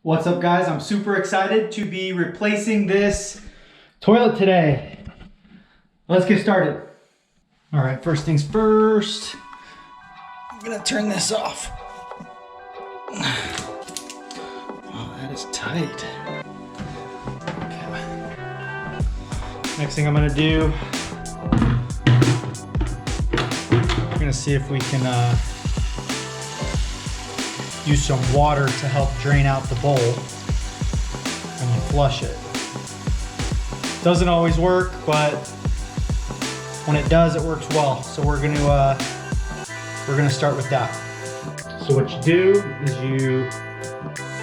What's up, guys? I'm super excited to be replacing this toilet today. Let's get started. All right, first things first, I'm gonna turn this off. Oh, that is tight. Okay. Next thing I'm gonna do, we're gonna see if we can use some water to help drain out the bowl when you flush it. Doesn't always work, but when it does, it works well. So we're gonna start with that. So what you do is you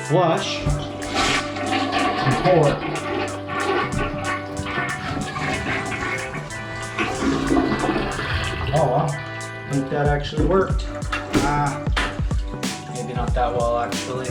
flush and pour it. Oh well, I think that actually worked. Maybe not that well, actually.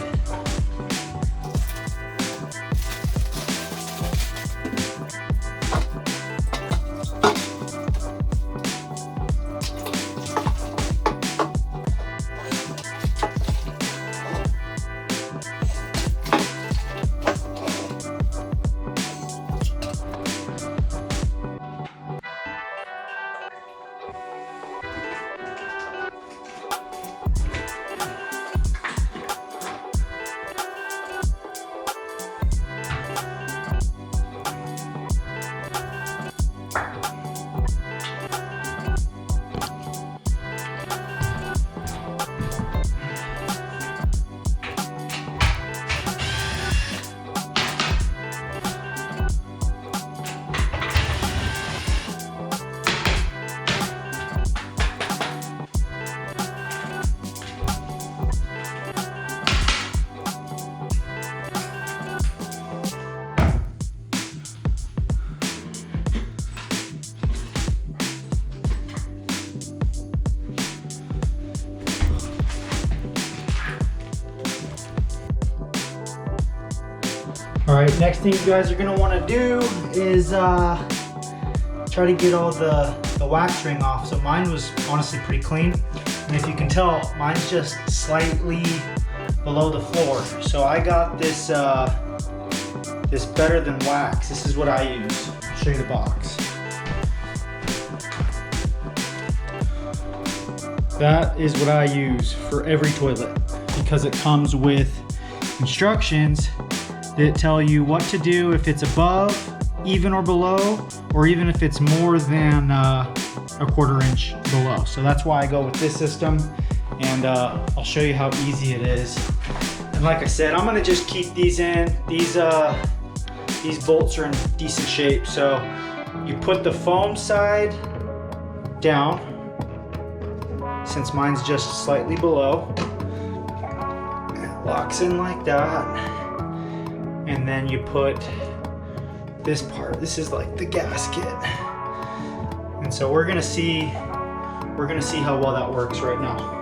All right, next thing you guys are gonna wanna do is try to get all the wax ring off. So mine was honestly pretty clean. And if you can tell, mine's just slightly below the floor. So I got this, this Better Than Wax. This is what I use. I'll show you the box. That is what I use for every toilet because it comes with instructions that tell you what to do if it's above, even or below, or even if it's more than a 1/4 inch below. So that's why I go with this system, and I'll show you how easy it is. And like I said, I'm gonna just keep these in. These bolts are in decent shape. So you put the foam side down, since mine's just slightly below. It locks in like that. And then you put this part. This is like the gasket. And so we're gonna see how well that works right now.